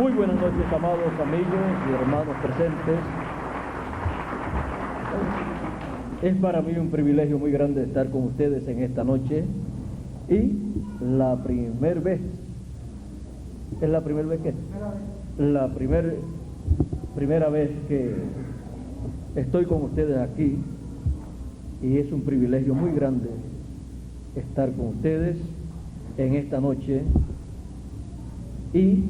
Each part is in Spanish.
Muy buenas noches, amados amigos y hermanos presentes. Es para mí un privilegio muy grande estar con ustedes en esta noche. Y la primera vez, ¿es la primera vez que? La primera vez que estoy con ustedes aquí, y es un privilegio muy grande estar con ustedes en esta noche, y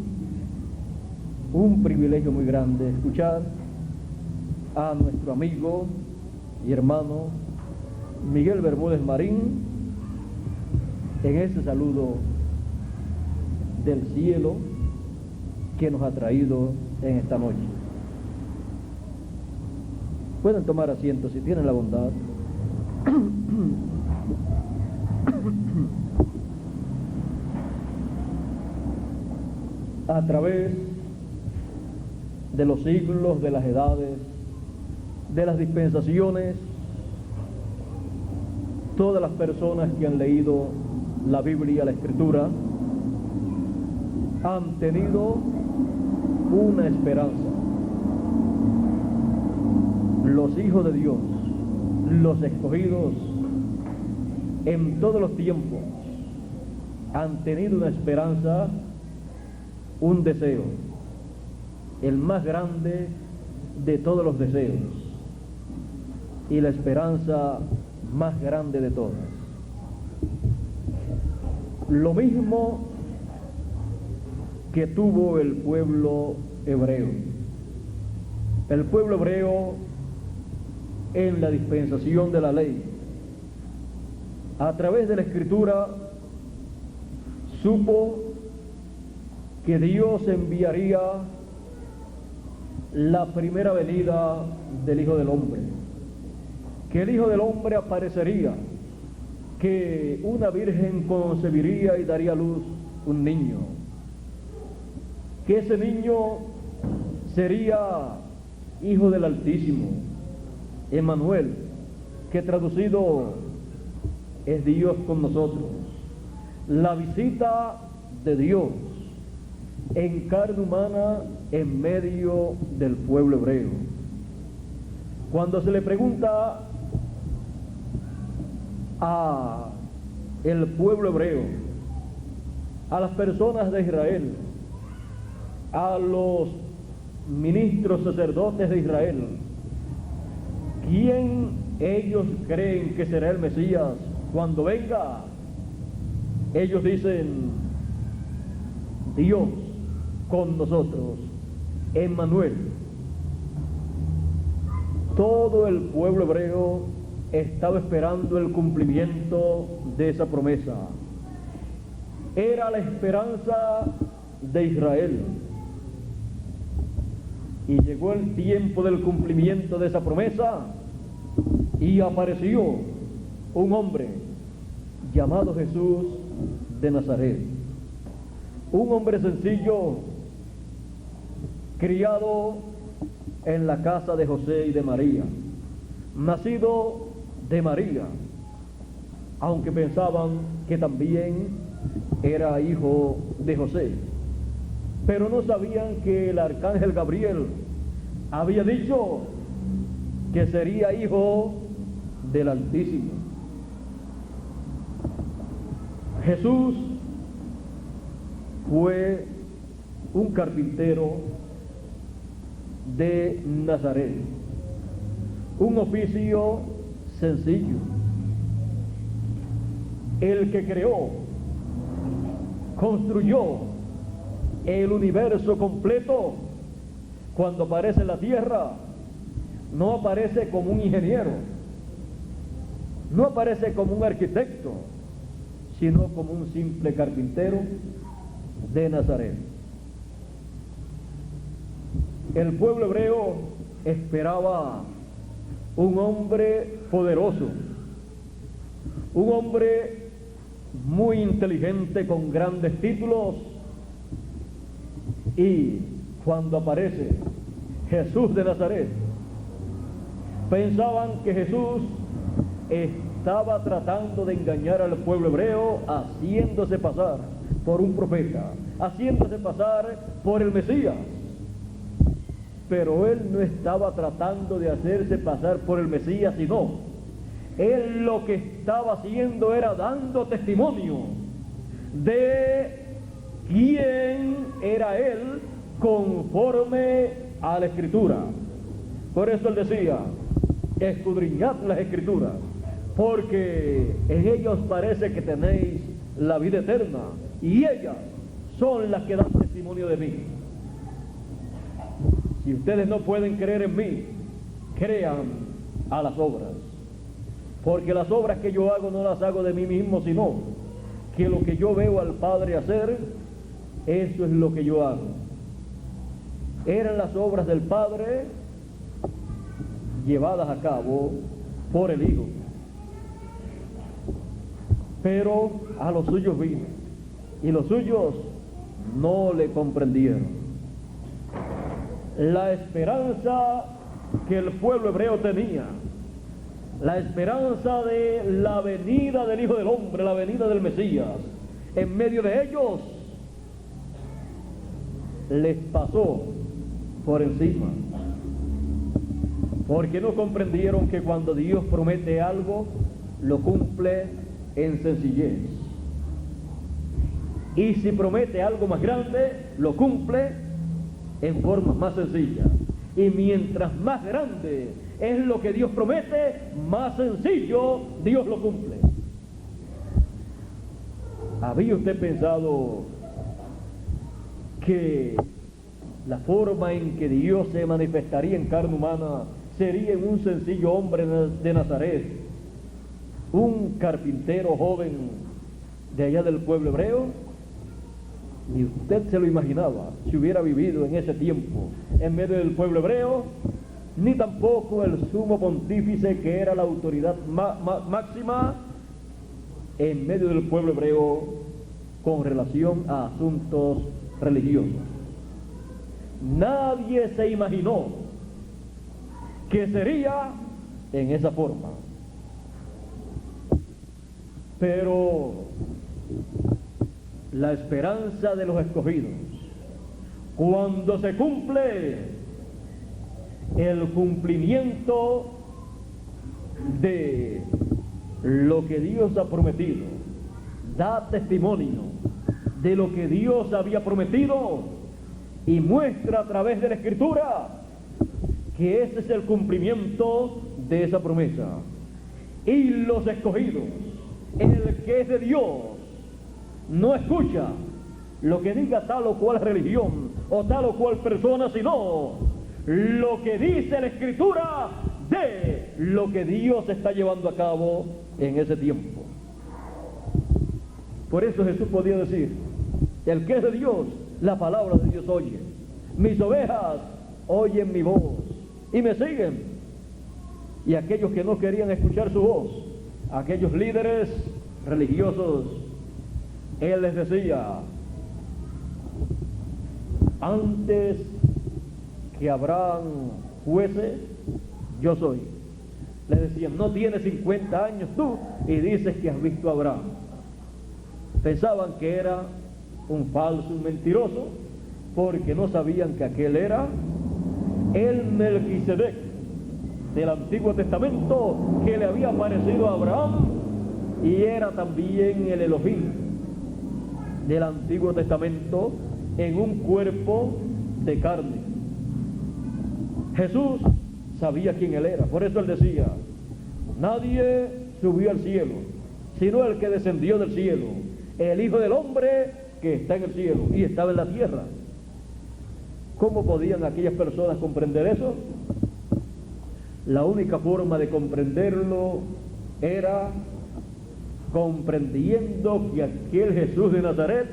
un privilegio muy grande escuchar a nuestro amigo y hermano Miguel Bermúdez Marín en ese saludo del cielo que nos ha traído en esta noche. Pueden tomar asiento si tienen la bondad. A través de los siglos, de las edades, de las dispensaciones, todas las personas que han leído la Biblia, la Escritura, han tenido una esperanza. Los hijos de Dios, los escogidos, en todos los tiempos, han tenido una esperanza, un deseo, el más grande de todos los deseos, y la esperanza más grande de todas. Lo mismo que tuvo el pueblo hebreo. El pueblo hebreo en la dispensación de la ley, a través de la Escritura, supo que Dios enviaría la primera venida del Hijo del Hombre, que el Hijo del Hombre aparecería, que una virgen concebiría y daría a luz un niño, que ese niño sería Hijo del Altísimo, Emmanuel, que traducido es Dios con nosotros, la visita de Dios en carne humana en medio del pueblo hebreo. Cuando se le pregunta a el pueblo hebreo, a las personas de Israel, a los ministros sacerdotes de Israel, ¿quién ellos creen que será el Mesías cuando venga? Ellos dicen: Dios con nosotros, Emmanuel. Todo el pueblo hebreo estaba esperando el cumplimiento de esa promesa. Era la esperanza de Israel. Y llegó el tiempo del cumplimiento de esa promesa, y apareció un hombre llamado Jesús de Nazaret. Un hombre sencillo, criado en la casa de José y de María, nacido de María, aunque pensaban que también era hijo de José, pero no sabían que el arcángel Gabriel había dicho que sería hijo del Altísimo. Jesús fue un carpintero de Nazaret, un oficio sencillo. El que creó, construyó el universo completo, cuando aparece en la tierra, no aparece como un ingeniero, no aparece como un arquitecto, sino como un simple carpintero de Nazaret. El pueblo hebreo esperaba un hombre poderoso, un hombre muy inteligente con grandes títulos, y cuando aparece Jesús de Nazaret, pensaban que Jesús estaba tratando de engañar al pueblo hebreo, haciéndose pasar por un profeta, haciéndose pasar por el Mesías. Pero él no estaba tratando de hacerse pasar por el Mesías, sino él lo que estaba haciendo era dando testimonio de quién era él conforme a la Escritura. Por eso él decía: escudriñad las Escrituras, porque en ellas parece que tenéis la vida eterna, y ellas son las que dan testimonio de mí. Si ustedes no pueden creer en mí, crean a las obras, porque las obras que yo hago no las hago de mí mismo, sino que lo que yo veo al Padre hacer, eso es lo que yo hago. Eran las obras del Padre llevadas a cabo por el Hijo. Pero a los suyos vino, y los suyos no le comprendieron. La esperanza que el pueblo hebreo tenía, la esperanza de la venida del Hijo del Hombre, la venida del Mesías, en medio de ellos, les pasó por encima, porque no comprendieron que cuando Dios promete algo, lo cumple en sencillez, y si promete algo más grande, lo cumple en forma más sencilla. Y mientras más grande es lo que Dios promete, más sencillo Dios lo cumple. ¿Había usted pensado que la forma en que Dios se manifestaría en carne humana sería en un sencillo hombre de Nazaret, un carpintero joven de allá del pueblo hebreo? Ni usted se lo imaginaba si hubiera vivido en ese tiempo en medio del pueblo hebreo, ni tampoco el sumo pontífice, que era la autoridad máxima en medio del pueblo hebreo con relación a asuntos religiosos. Nadie se imaginó que sería en esa forma. Pero la esperanza de los escogidos, cuando se cumple el cumplimiento de lo que Dios ha prometido, da testimonio de lo que Dios había prometido y muestra a través de la Escritura que ese es el cumplimiento de esa promesa. Y los escogidos, el que es de Dios, no escucha lo que diga tal o cual religión o tal o cual persona, sino lo que dice la Escritura de lo que Dios está llevando a cabo en ese tiempo. Por eso Jesús podía decir: el que es de Dios, la palabra de Dios oye. Mis ovejas oyen mi voz y me siguen. Y aquellos que no querían escuchar su voz, aquellos líderes religiosos, Él les decía: antes que Abraham fuese, yo soy. Les decían: no tienes 50 años tú y dices que has visto a Abraham. Pensaban que era un falso, un mentiroso, porque no sabían que aquel era el Melquisedec del Antiguo Testamento, que le había aparecido a Abraham, y era también el Elohim del Antiguo Testamento en un cuerpo de carne. Jesús sabía quién él era, por eso él decía: nadie subió al cielo, sino el que descendió del cielo, el Hijo del Hombre que está en el cielo y estaba en la tierra. ¿Cómo podían aquellas personas comprender eso? La única forma de comprenderlo era comprendiendo que aquel Jesús de Nazaret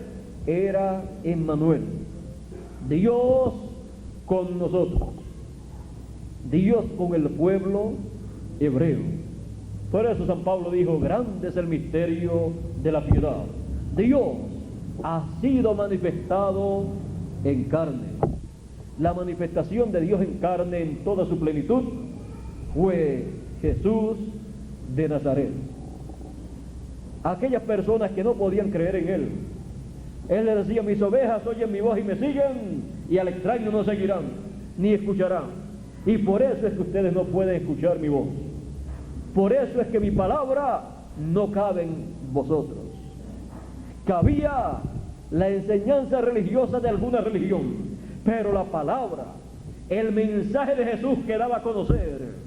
era Emmanuel, Dios con nosotros, Dios con el pueblo hebreo. Por eso San Pablo dijo: grande es el misterio de la piedad. Dios ha sido manifestado en carne. La manifestación de Dios en carne en toda su plenitud fue Jesús de Nazaret. Aquellas personas que no podían creer en Él, Él le decía: mis ovejas oyen mi voz y me siguen, y al extraño no seguirán, ni escucharán. Y por eso es que ustedes no pueden escuchar mi voz. Por eso es que mi palabra no cabe en vosotros. Cabía la enseñanza religiosa de alguna religión, pero la palabra, el mensaje de Jesús que daba a conocer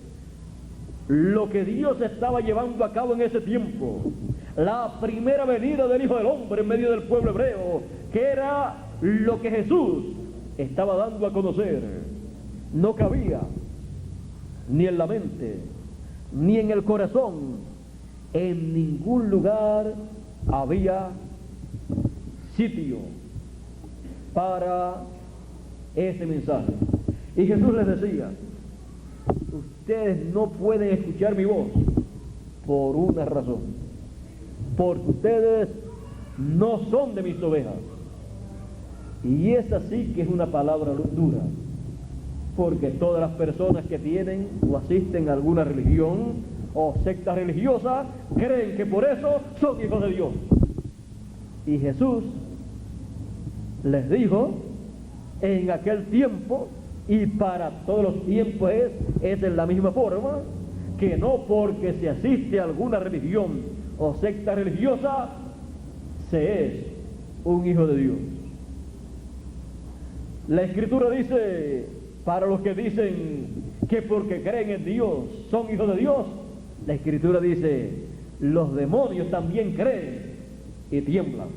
lo que Dios estaba llevando a cabo en ese tiempo, la primera venida del Hijo del Hombre en medio del pueblo hebreo, que era lo que Jesús estaba dando a conocer, no cabía ni en la mente, ni en el corazón. En ningún lugar había sitio para ese mensaje. Y Jesús les decía: ustedes no pueden escuchar mi voz por una razón, porque ustedes no son de mis ovejas. Y esa sí que es una palabra dura, porque todas las personas que tienen o asisten a alguna religión o secta religiosa creen que por eso son hijos de Dios. Y Jesús les dijo en aquel tiempo, y para todos los tiempos es en la misma forma, que no porque se asiste a alguna religión o secta religiosa se es un hijo de Dios. La Escritura dice, para los que dicen que porque creen en Dios son hijos de Dios, la Escritura dice: los demonios también creen y tiemblan.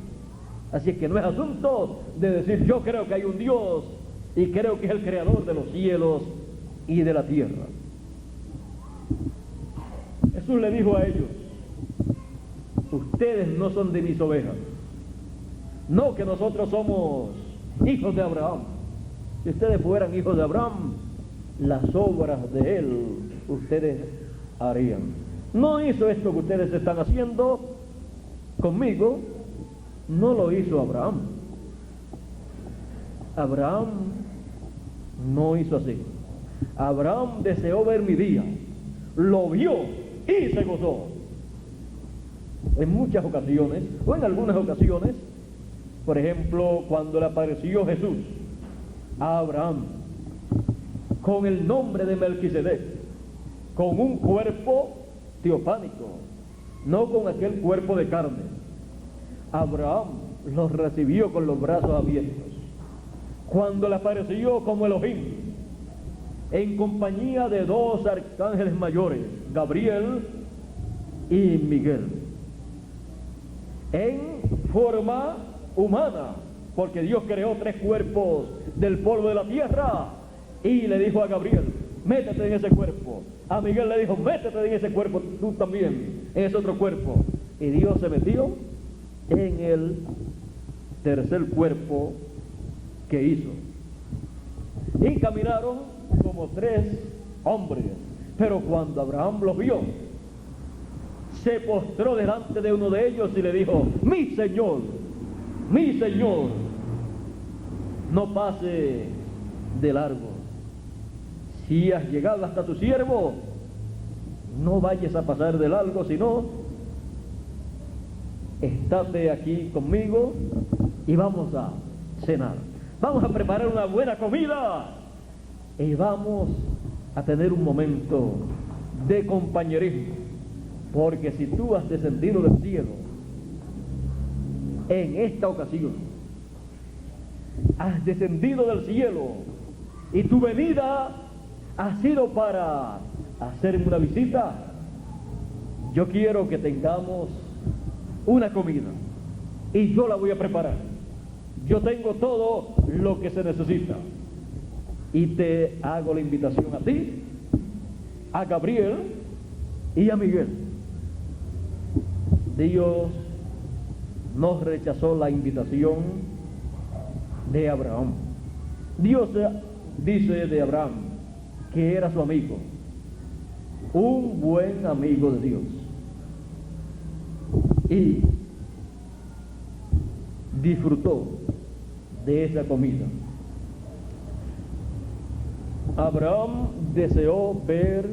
Así es que no es asunto de decir yo creo que hay un Dios y creo que es el creador de los cielos y de la tierra. Jesús le dijo a ellos: ustedes no son de mis ovejas. No que nosotros somos hijos de Abraham. Si ustedes fueran hijos de Abraham, las obras de él ustedes harían. No hizo esto que ustedes están haciendo conmigo, no lo hizo Abraham. Abraham no hizo así. Abraham deseó ver mi día, lo vio y se gozó. En muchas ocasiones, o en algunas ocasiones, por ejemplo, cuando le apareció Jesús a Abraham con el nombre de Melquisedec, con un cuerpo teofánico, no con aquel cuerpo de carne, Abraham los recibió con los brazos abiertos. Cuando le apareció como Elohim, en compañía de dos arcángeles mayores, Gabriel y Miguel, en forma humana, porque Dios creó tres cuerpos del polvo de la tierra, y le dijo a Gabriel: métete en ese cuerpo. A Miguel le dijo: métete en ese cuerpo tú también, en ese otro cuerpo. Y Dios se metió en el tercer cuerpo que hizo. Y caminaron como tres hombres. Pero cuando Abraham los vio, se postró delante de uno de ellos y le dijo: mi Señor, no pase de largo. Si has llegado hasta tu siervo, no vayas a pasar de largo, sino estate aquí conmigo y vamos a cenar. Vamos a preparar una buena comida y vamos a tener un momento de compañerismo. Porque si tú has descendido del cielo en esta ocasión, has descendido del cielo y tu venida ha sido para hacerme una visita, yo quiero que tengamos una comida y yo la voy a preparar. Yo tengo todo lo que se necesita y te hago la invitación a ti, a Gabriel y a Miguel. Dios no rechazó la invitación de Abraham. Dios dice de Abraham que era su amigo, un buen amigo de Dios, y disfrutó de esa comida. Abraham deseó ver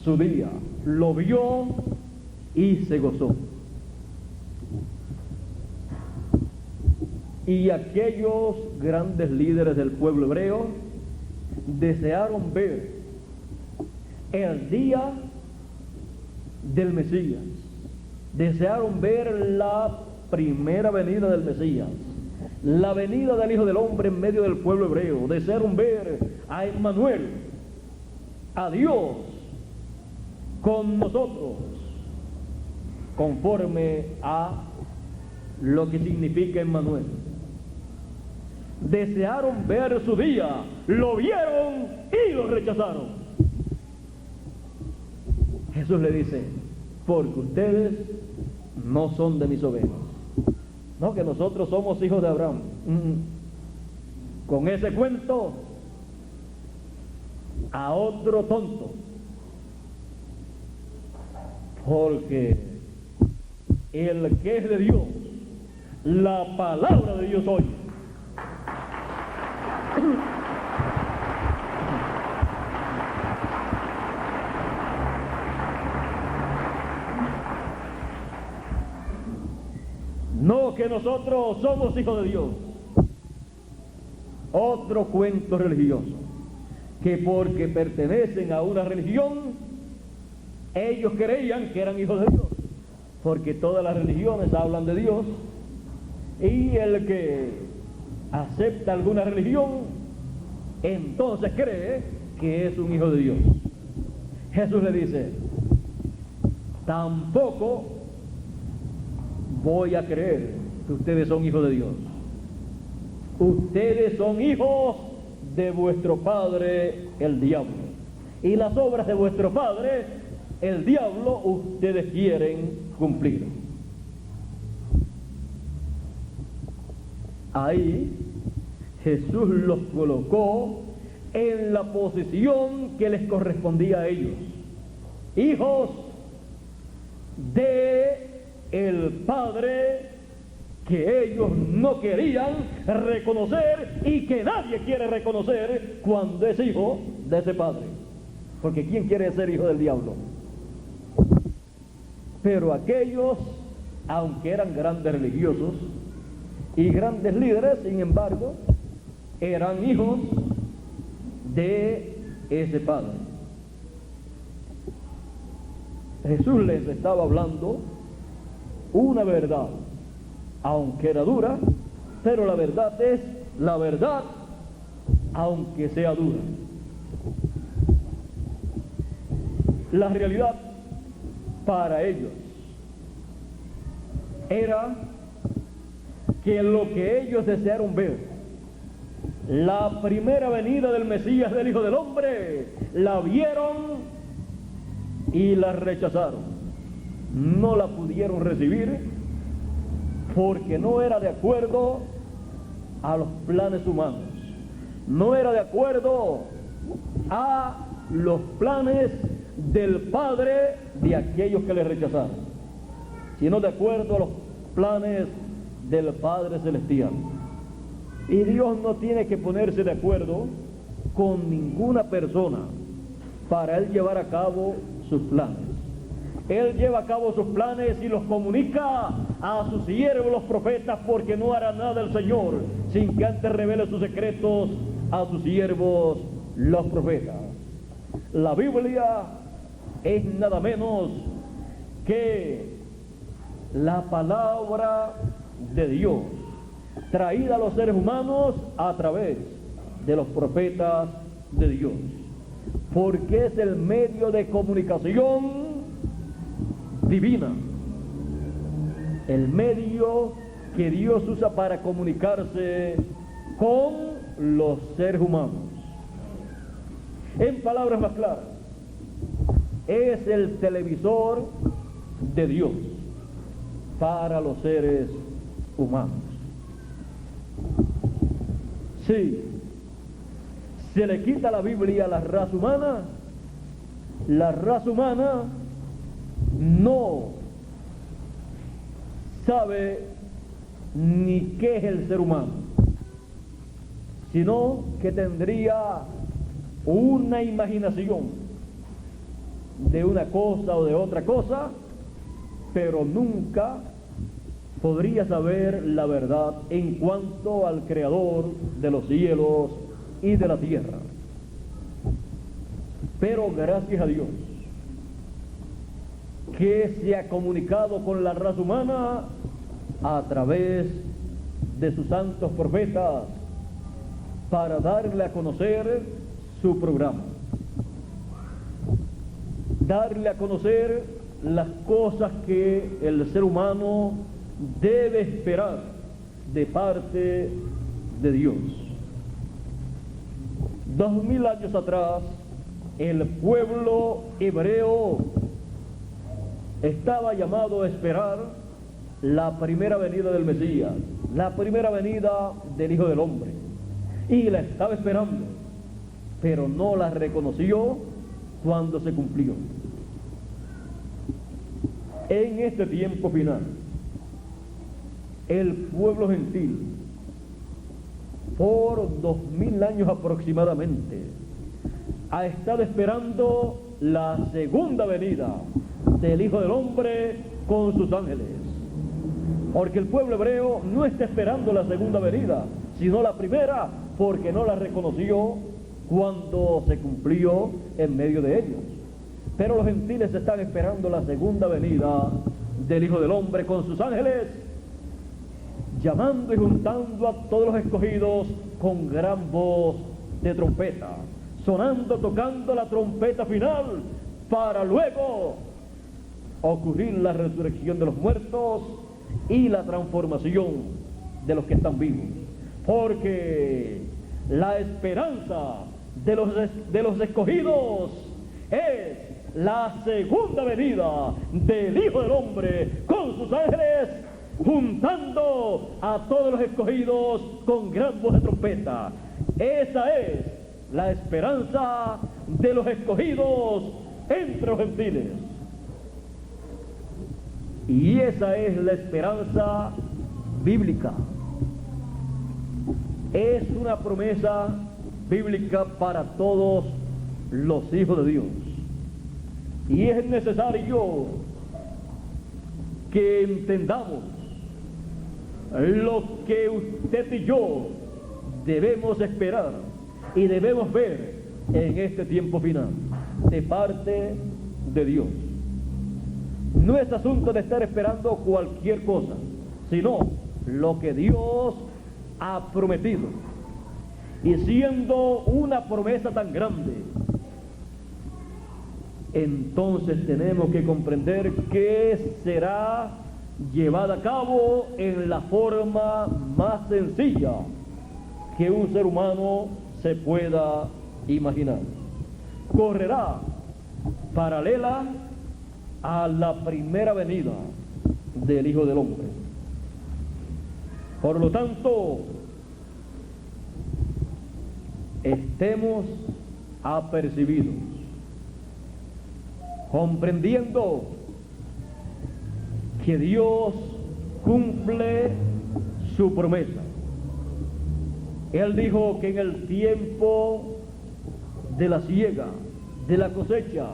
su día, lo vio y se gozó. Y aquellos grandes líderes del pueblo hebreo desearon ver el día del Mesías, desearon ver la primera venida del Mesías, la venida del Hijo del Hombre en medio del pueblo hebreo, desearon ver a Emmanuel, a Dios con nosotros, conforme a lo que significa Emmanuel. Desearon ver su día, lo vieron y lo rechazaron. Jesús le dice: porque ustedes no son de mis ovejas. No, que nosotros somos hijos de Abraham. Con ese cuento, a otro tonto. Porque el que es de Dios, la palabra de Dios oye. No, que nosotros somos hijos de Dios. Otro cuento religioso, que porque pertenecen a una religión, ellos creían que eran hijos de Dios, porque todas las religiones hablan de Dios, y el que acepta alguna religión, entonces cree que es un hijo de Dios. Jesús le dice: tampoco voy a creer que ustedes son hijos de Dios. Ustedes son hijos de vuestro padre el diablo, y las obras de vuestro padre el diablo ustedes quieren cumplir. Ahí Jesús los colocó en la posición que les correspondía a ellos, hijos de el Padre que ellos no querían reconocer y que nadie quiere reconocer cuando es hijo de ese Padre, porque ¿quién quiere ser hijo del diablo? Pero aquellos, aunque eran grandes religiosos y grandes líderes, sin embargo, eran hijos de ese Padre. Jesús les estaba hablando una verdad, aunque era dura, pero la verdad es la verdad, aunque sea dura. La realidad para ellos era que lo que ellos desearon ver, la primera venida del Mesías, del Hijo del Hombre, la vieron y la rechazaron. No la pudieron recibir porque no era de acuerdo a los planes humanos, no era de acuerdo a los planes del Padre de aquellos que le rechazaron, sino de acuerdo a los planes del Padre Celestial. Y Dios no tiene que ponerse de acuerdo con ninguna persona para Él llevar a cabo sus planes. Él lleva a cabo sus planes y los comunica a sus siervos los profetas, porque no hará nada el Señor sin que antes revele sus secretos a sus siervos los profetas. La Biblia es nada menos que la palabra de Dios traída a los seres humanos a través de los profetas de Dios, porque es el medio de comunicación divina, el medio que Dios usa para comunicarse con los seres humanos. En palabras más claras, es el televisor de Dios para los seres humanos. Si se le quita la Biblia a la raza humana no sabe ni qué es el ser humano, sino que tendría una imaginación de una cosa o de otra cosa, pero nunca podría saber la verdad en cuanto al Creador de los cielos y de la tierra. Pero gracias a Dios que se ha comunicado con la raza humana a través de sus santos profetas para darle a conocer su programa, darle a conocer las cosas que el ser humano debe esperar de parte de Dios. 2000 años atrás, el pueblo hebreo estaba llamado a esperar la primera venida del Mesías, la primera venida del Hijo del Hombre, y la estaba esperando, pero no la reconoció cuando se cumplió. En este tiempo final, el pueblo gentil, por 2000 años aproximadamente, ha estado esperando la segunda venida del Hijo del Hombre con sus ángeles. Porque el pueblo hebreo no está esperando la segunda venida, sino la primera, porque no la reconoció cuando se cumplió en medio de ellos. Pero los gentiles están esperando la segunda venida del Hijo del Hombre con sus ángeles, llamando y juntando a todos los escogidos con gran voz de trompeta, sonando, tocando la trompeta final, para luego ocurrir la resurrección de los muertos y la transformación de los que están vivos. Porque la esperanza de los escogidos es la segunda venida del Hijo del Hombre con sus ángeles, juntando a todos los escogidos con gran voz de trompeta. Esa es la esperanza de los escogidos entre los gentiles. Y esa es la esperanza bíblica. Es una promesa bíblica para todos los hijos de Dios. Y es necesario que entendamos lo que usted y yo debemos esperar y debemos ver en este tiempo final de parte de Dios. No es asunto de estar esperando cualquier cosa, sino lo que Dios ha prometido. Y siendo una promesa tan grande, entonces tenemos que comprender que será llevada a cabo en la forma más sencilla que un ser humano se pueda imaginar. Correrá paralela a la primera venida del Hijo del Hombre. Por lo tanto, estemos apercibidos, comprendiendo que Dios cumple su promesa. Él dijo que en el tiempo de la siega, de la cosecha,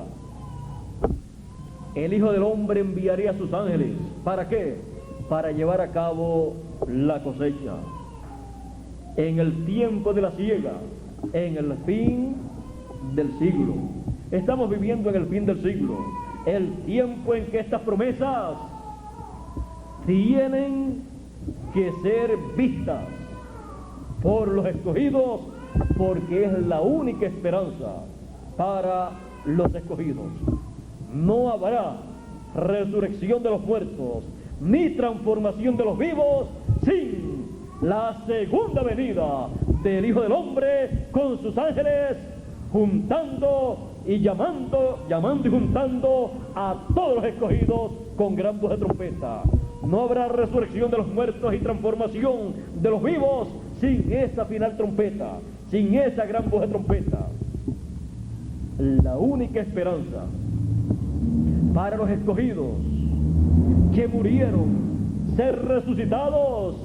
el Hijo del Hombre enviaría a sus ángeles. ¿Para qué? Para llevar a cabo la cosecha. En el tiempo de la siega, en el fin del siglo. Estamos viviendo en el fin del siglo, el tiempo en que estas promesas tienen que ser vistas por los escogidos, porque es la única esperanza para los escogidos. No habrá resurrección de los muertos ni transformación de los vivos sin la segunda venida del Hijo del Hombre con sus ángeles, juntando y llamando y juntando a todos los escogidos con gran voz de trompeta. No habrá resurrección de los muertos y transformación de los vivos sin esa final trompeta, sin esa gran voz de trompeta. La única esperanza para los escogidos que murieron, ser resucitados,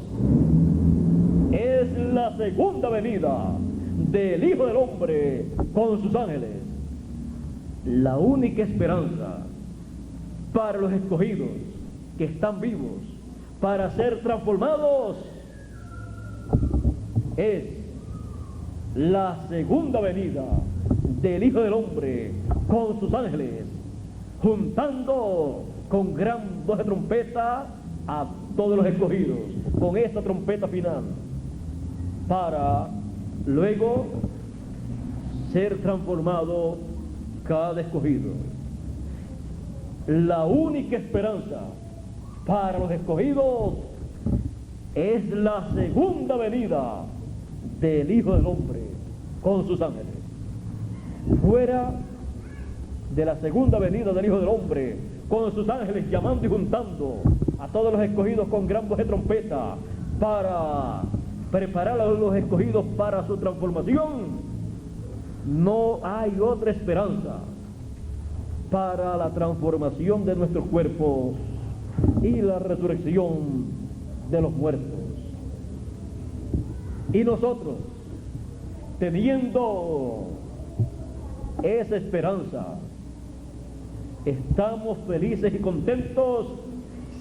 es la segunda venida del Hijo del Hombre con sus ángeles. La única esperanza para los escogidos que están vivos, para ser transformados es la segunda venida del Hijo del Hombre con sus ángeles, juntando con gran voz de trompeta a todos los escogidos, con esta trompeta final, para luego ser transformado cada escogido. La única esperanza para los escogidos es la segunda venida del Hijo del Hombre con sus ángeles. Fuera de la segunda venida del Hijo del Hombre con sus ángeles llamando y juntando a todos los escogidos con gran voz de trompeta para preparar a los escogidos para su transformación, no hay otra esperanza para la transformación de nuestros cuerpos y la resurrección de los muertos. Y nosotros, teniendo esa esperanza, estamos felices y contentos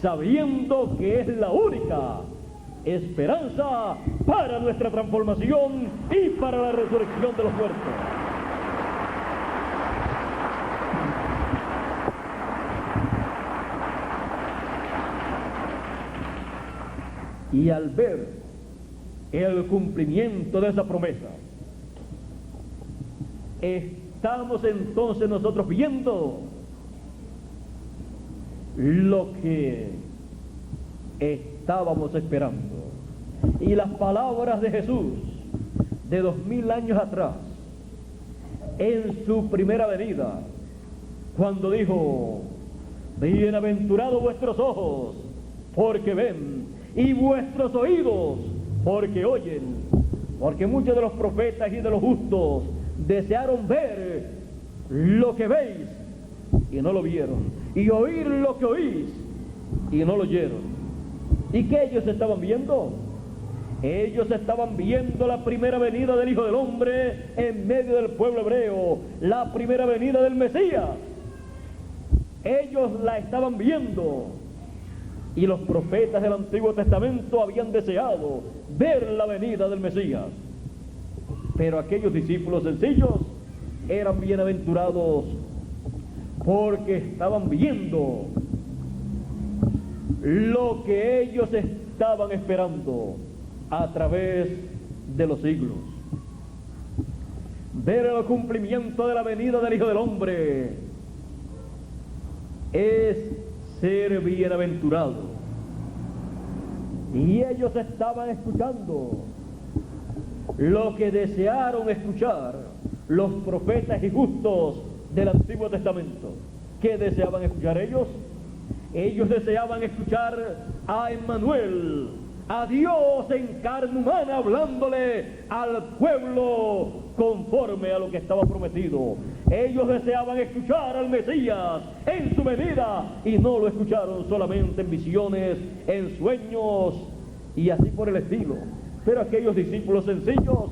sabiendo que es la única esperanza para nuestra transformación y para la resurrección de los muertos. Y al ver el cumplimiento de esa promesa, estamos entonces nosotros viendo lo que estábamos esperando. Y las palabras de Jesús de 2000 años atrás, en su primera venida, cuando dijo: bienaventurados vuestros ojos, porque ven, y vuestros oídos, porque oyen. Porque muchos de los profetas y de los justos desearon ver lo que veis y no lo vieron, y oír lo que oís y no lo oyeron. ¿Y qué ellos estaban viendo? Ellos estaban viendo la primera venida del Hijo del Hombre en medio del pueblo hebreo, la primera venida del Mesías. Ellos la estaban viendo, y los profetas del Antiguo Testamento habían deseado ver la venida del Mesías. Pero aquellos discípulos sencillos eran bienaventurados porque estaban viendo lo que ellos estaban esperando a través de los siglos. Ver el cumplimiento de la venida del Hijo del Hombre es ser bienaventurado. Y ellos estaban escuchando lo que desearon escuchar los profetas y justos del Antiguo Testamento. ¿Qué deseaban escuchar ellos? Ellos deseaban escuchar a Emmanuel, a Dios en carne humana, hablándole al pueblo conforme a lo que estaba prometido. Ellos deseaban escuchar al Mesías en su venida, y no lo escucharon solamente en visiones, en sueños y así por el estilo. Pero aquellos discípulos sencillos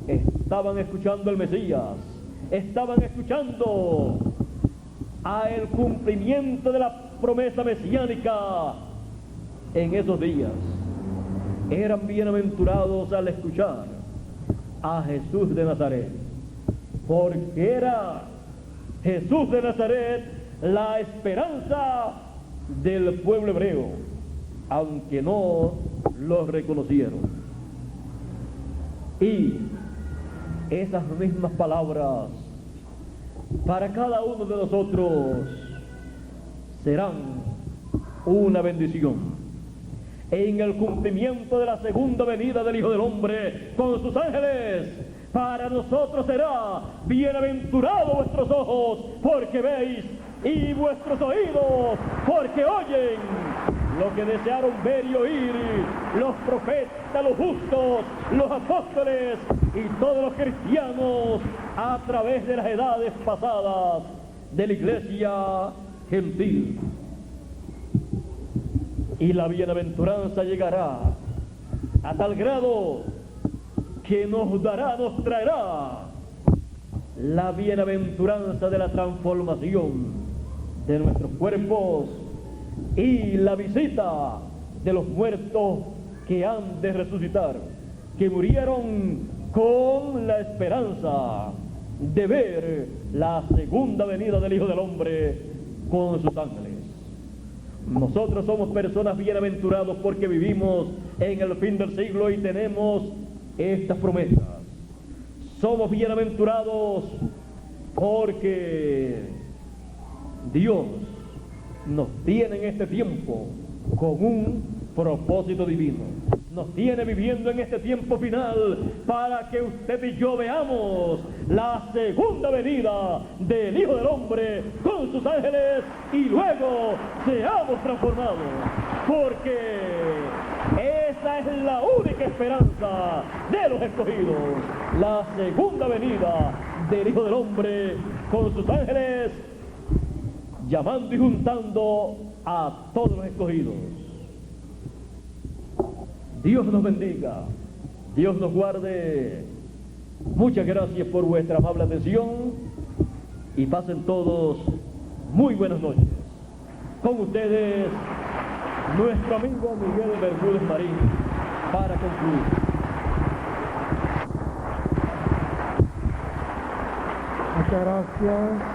estaban escuchando al Mesías, estaban escuchando a el cumplimiento de la promesa mesiánica en esos días. Eran bienaventurados al escuchar a Jesús de Nazaret, porque era Jesús de Nazaret la esperanza del pueblo hebreo, aunque no lo reconocieron. Y esas mismas palabras para cada uno de nosotros serán una bendición en el cumplimiento de la segunda venida del Hijo del Hombre con sus ángeles. Para nosotros será: bienaventurados vuestros ojos, porque veis, y vuestros oídos, porque oyen. Lo que desearon ver y oír los profetas, los justos, los apóstoles y todos los cristianos a través de las edades pasadas de la iglesia gentil. Y la bienaventuranza llegará a tal grado que nos traerá la bienaventuranza de la transformación de nuestros cuerpos y la visita de los muertos que han de resucitar, que murieron con la esperanza de ver la segunda venida del Hijo del Hombre con sus ángeles. Nosotros somos personas bienaventurados porque vivimos en el fin del siglo y tenemos estas promesas. Somos bienaventurados porque Dios nos tiene en este tiempo con un propósito divino. Nos tiene viviendo en este tiempo final para que usted y yo veamos la segunda venida del Hijo del Hombre con sus ángeles y luego seamos transformados, porque esa es la única esperanza de los escogidos, la segunda venida del Hijo del Hombre con sus ángeles, llamando y juntando a todos los escogidos. Dios nos bendiga, Dios nos guarde. Muchas gracias por vuestra amable atención y pasen todos muy buenas noches. Con ustedes, nuestro amigo Miguel Bermúdez Marín, para concluir. Muchas gracias.